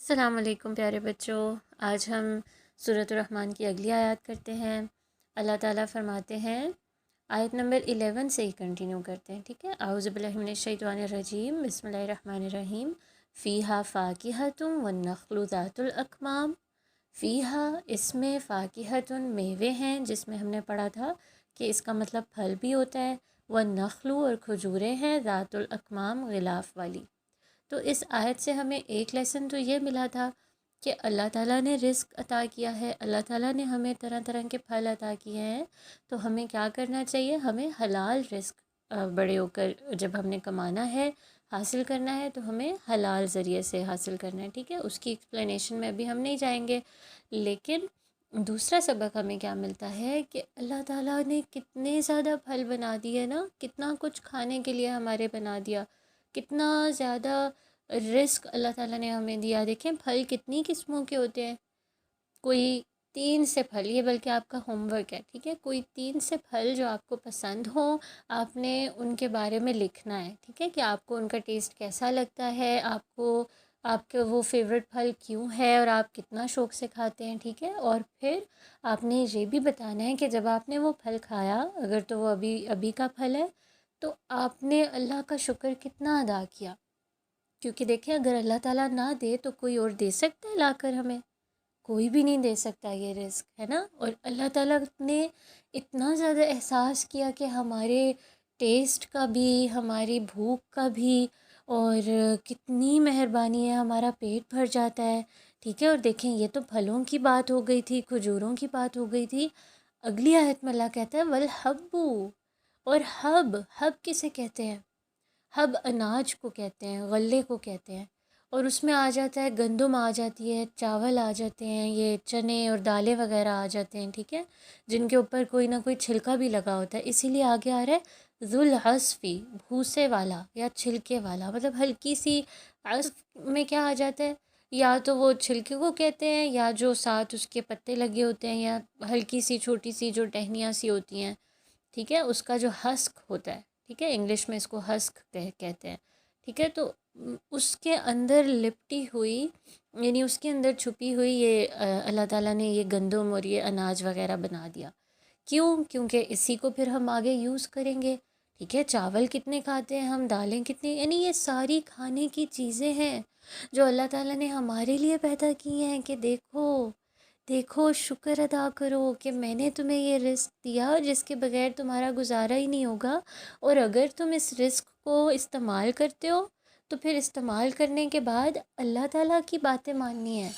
السلام علیکم پیارے بچوں، آج ہم سورۃ الرحمن کی اگلی آیات کرتے ہیں۔ اللہ تعالیٰ فرماتے ہیں، آیت نمبر 11 سے ہی کنٹینیو کرتے ہیں، ٹھیک ہے۔ اعوذ باللہ من الشیطان الرجیم، بسم اللہ الرحمن الرحیم۔ فیہا فاکہۃ والنخل ذات الاکمام۔ فیہا، اس میں، فاکہۃ، میوے ہیں، جس میں ہم نے پڑھا تھا کہ اس کا مطلب پھل بھی ہوتا ہے، والنخل، اور کھجوریں ہیں، ذات الاکمام، غلاف والی۔ تو اس آیت سے ہمیں ایک لیسن تو یہ ملا تھا کہ اللہ تعالیٰ نے رزق عطا کیا ہے، اللہ تعالیٰ نے ہمیں طرح طرح کے پھل عطا کیے ہیں، تو ہمیں کیا کرنا چاہیے؟ ہمیں حلال رزق بڑے ہو کر جب ہم نے کمانا ہے، حاصل کرنا ہے، تو ہمیں حلال ذریعے سے حاصل کرنا ہے، ٹھیک ہے۔ اس کی ایکسپلینیشن میں ابھی ہم نہیں جائیں گے، لیکن دوسرا سبق ہمیں کیا ملتا ہے کہ اللہ تعالیٰ نے کتنے زیادہ پھل بنا دیے نا، کتنا کچھ کھانے کے لیے ہمارے بنا دیا، کتنا زیادہ رزق اللہ تعالیٰ نے ہمیں دیا۔ دیکھیں پھل کتنی قسموں کے ہوتے ہیں، کوئی 3 سے پھل، یہ بلکہ آپ کا ہوم ورک ہے، ٹھیک ہے۔ کوئی 3 سے پھل جو آپ کو پسند ہوں، آپ نے ان کے بارے میں لکھنا ہے، ٹھیک ہے، کہ آپ کو ان کا ٹیسٹ کیسا لگتا ہے، آپ کے وہ فیوریٹ پھل کیوں ہے، اور آپ کتنا شوق سے کھاتے ہیں، ٹھیک ہے۔ اور پھر آپ نے یہ بھی بتانا ہے کہ جب آپ نے وہ پھل کھایا، اگر تو وہ ابھی کا پھل ہے، تو آپ نے اللہ کا شکر کتنا ادا کیا، کیونکہ دیکھیں اگر اللہ تعالیٰ نہ دے تو کوئی اور دے سکتا ہے لا کر ہمیں؟ کوئی بھی نہیں دے سکتا یہ رزق، ہے نا۔ اور اللہ تعالیٰ نے اتنا زیادہ احساس کیا کہ ہمارے ٹیسٹ کا بھی، ہماری بھوک کا بھی، اور کتنی مہربانی ہے، ہمارا پیٹ بھر جاتا ہے، ٹھیک ہے۔ اور دیکھیں یہ تو پھلوں کی بات ہو گئی تھی، کھجوروں کی بات ہو گئی تھی۔ اگلی آیت میں اللہ کہتا ہے والحبو، اور ہب کسے کہتے ہیں؟ ہب اناج کو کہتے ہیں، غلے کو کہتے ہیں، اور اس میں آ جاتا ہے گندم، آ جاتی ہے چاول، آ جاتے ہیں یہ چنے اور دالیں وغیرہ آ جاتے ہیں، ٹھیک ہے، جن کے اوپر کوئی نہ کوئی چھلکا بھی لگا ہوتا ہے، اسی لیے آگے آ رہا ہے ذو العصفی، بھوسے والا یا چھلکے والا، مطلب ہلکی سی عصف میں کیا آ جاتا ہے، یا تو وہ چھلکے کو کہتے ہیں، یا جو ساتھ اس کے پتے لگے ہوتے ہیں، یا ہلکی سی چھوٹی سی جو ٹہنیاں سی ہوتی ہیں، ٹھیک ہے، اس کا جو ہسک ہوتا ہے، ٹھیک ہے، انگلش میں اس کو ہسک کہتے ہیں، ٹھیک ہے۔ تو اس کے اندر لپٹی ہوئی، یعنی اس کے اندر چھپی ہوئی یہ اللہ تعالیٰ نے یہ گندم اور یہ اناج وغیرہ بنا دیا، کیونکہ اسی کو پھر ہم آگے یوز کریں گے، ٹھیک ہے۔ چاول کتنے کھاتے ہیں ہم، دالیں کتنی، یعنی یہ ساری کھانے کی چیزیں ہیں جو اللہ تعالیٰ نے ہمارے لیے پیدا کی ہیں، کہ دیکھو شکر ادا کرو کہ میں نے تمہیں یہ رزق دیا جس کے بغیر تمہارا گزارا ہی نہیں ہوگا، اور اگر تم اس رزق کو استعمال کرتے ہو تو پھر استعمال کرنے کے بعد اللہ تعالیٰ کی باتیں ماننی ہے،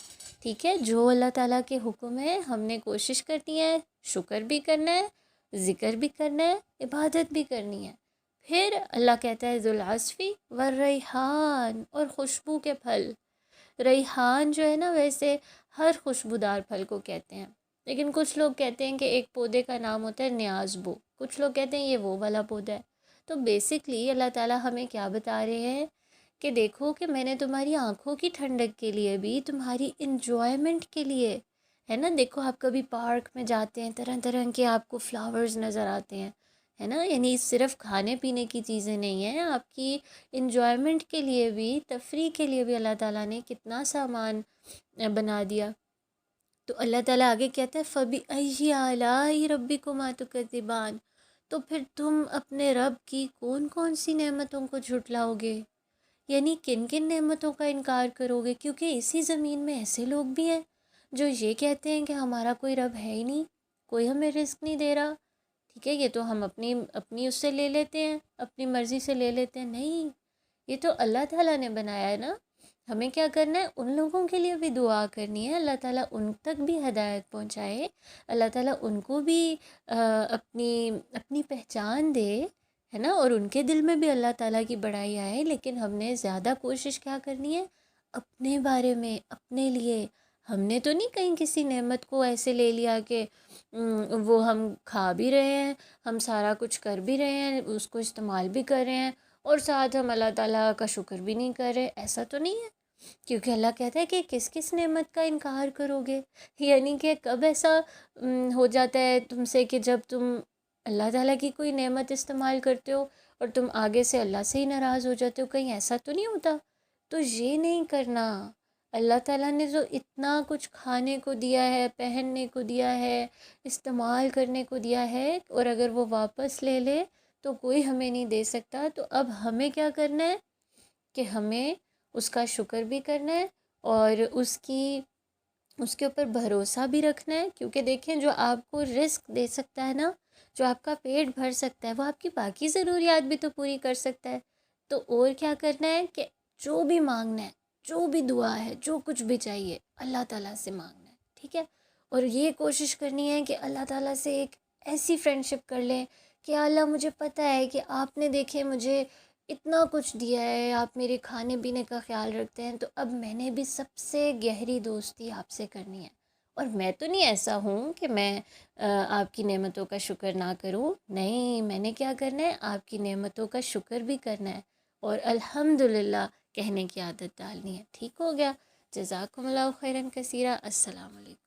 ٹھیک ہے۔ جو اللہ تعالیٰ کے حکم ہے ہم نے کوشش کرنی ہے، شکر بھی کرنا ہے، ذکر بھی کرنا ہے، عبادت بھی کرنی ہے۔ پھر اللہ کہتا ہے ذو العصفی والریحان، اور خوشبو کے پھل۔ ریحان جو ہے نا، ویسے ہر خوشبودار پھل کو کہتے ہیں، لیکن کچھ لوگ کہتے ہیں کہ ایک پودے کا نام ہوتا ہے نیازبو، کچھ لوگ کہتے ہیں یہ وہ والا پودا ہے۔ تو بیسکلی اللہ تعالیٰ ہمیں کیا بتا رہے ہیں کہ دیکھو کہ میں نے تمہاری آنکھوں کی ٹھنڈک کے لیے بھی، تمہاری انجوائمنٹ کے لیے، ہے نا، دیکھو آپ کبھی پارک میں جاتے ہیں، طرح طرح کے آپ کو فلاورز نظر آتے ہیں، ہے نا، یعنی صرف کھانے پینے کی چیزیں نہیں ہیں، آپ کی انجوائمنٹ کے لیے بھی، تفریح کے لیے بھی اللہ تعالیٰ نے کتنا سامان بنا دیا۔ تو اللہ تعالیٰ آگے کہتا ہے فَبِأَيِّ آلَاءِ رَبِّكُمَا تُكَذِّبَانِ، تو پھر تم اپنے رب کی کون کون سی نعمتوں کو جھٹلاؤ گے، یعنی کن کن نعمتوں کا انکار کرو گے، کیونکہ اسی زمین میں ایسے لوگ بھی ہیں جو یہ کہتے ہیں کہ ہمارا کوئی رب ہے ہی نہیں، کوئی ہمیں رزق نہیں دے رہا، ٹھیک ہے، یہ تو ہم اپنی اس سے لے لیتے ہیں، اپنی مرضی سے لے لیتے ہیں، نہیں، یہ تو اللہ تعالیٰ نے بنایا ہے نا۔ ہمیں کیا کرنا ہے؟ ان لوگوں کے لیے بھی دعا کرنی ہے، اللہ تعالیٰ ان تک بھی ہدایت پہنچائے، اللہ تعالیٰ ان کو بھی اپنی پہچان دے، ہے نا، اور ان کے دل میں بھی اللہ تعالیٰ کی بڑائی آئے، لیکن ہم نے زیادہ کوشش کیا کرنی ہے؟ اپنے بارے میں، اپنے لیے۔ ہم نے تو نہیں کہیں کسی نعمت کو ایسے لے لیا کہ وہ ہم کھا بھی رہے ہیں، ہم سارا کچھ کر بھی رہے ہیں، اس کو استعمال بھی کر رہے ہیں، اور ساتھ ہم اللہ تعالیٰ کا شکر بھی نہیں کر رہے، ایسا تو نہیں ہے، کیونکہ اللہ کہتا ہے کہ کس کس نعمت کا انکار کرو گے، یعنی کہ کب ایسا ہو جاتا ہے تم سے کہ جب تم اللہ تعالیٰ کی کوئی نعمت استعمال کرتے ہو اور تم آگے سے اللہ سے ہی ناراض ہو جاتے ہو، کہیں ایسا تو نہیں ہوتا؟ تو یہ نہیں کرنا، اللہ تعالیٰ نے جو اتنا کچھ کھانے کو دیا ہے، پہننے کو دیا ہے، استعمال کرنے کو دیا ہے، اور اگر وہ واپس لے لے تو کوئی ہمیں نہیں دے سکتا. تو اب ہمیں کیا کرنا ہے کہ ہمیں اس کا شکر بھی کرنا ہے، اور اس کے اوپر بھروسہ بھی رکھنا ہے. کیونکہ دیکھیں، جو آپ کو رزق دے سکتا ہے نا، جو آپ کا پیٹ بھر سکتا ہے، وہ آپ کی باقی ضروریات بھی تو پوری کر سکتا ہے. تو اور کیا کرنا ہے کہ جو بھی مانگنا ہے، جو بھی دعا ہے، جو کچھ بھی چاہیے، اللہ تعالیٰ سے مانگنا ہے، ٹھیک ہے. اور یہ کوشش کرنی ہے کہ اللہ تعالیٰ سے ایک ایسی فرینڈشپ کر لیں کہ اللہ، مجھے پتہ ہے کہ آپ نے دیکھے مجھے اتنا کچھ دیا ہے، آپ میرے کھانے پینے کا خیال رکھتے ہیں، تو اب میں نے بھی سب سے گہری دوستی آپ سے کرنی ہے. اور میں تو نہیں ایسا ہوں کہ میں آپ کی نعمتوں کا شکر نہ کروں. نہیں، میں نے کیا کرنا ہے، آپ کی نعمتوں کا شکر بھی کرنا ہے، اور الحمدللہ کہنے کی عادت ڈالنی ہے. ٹھیک ہو گیا؟ جزاکم اللہ خیرن کثیرہ. السلام علیکم.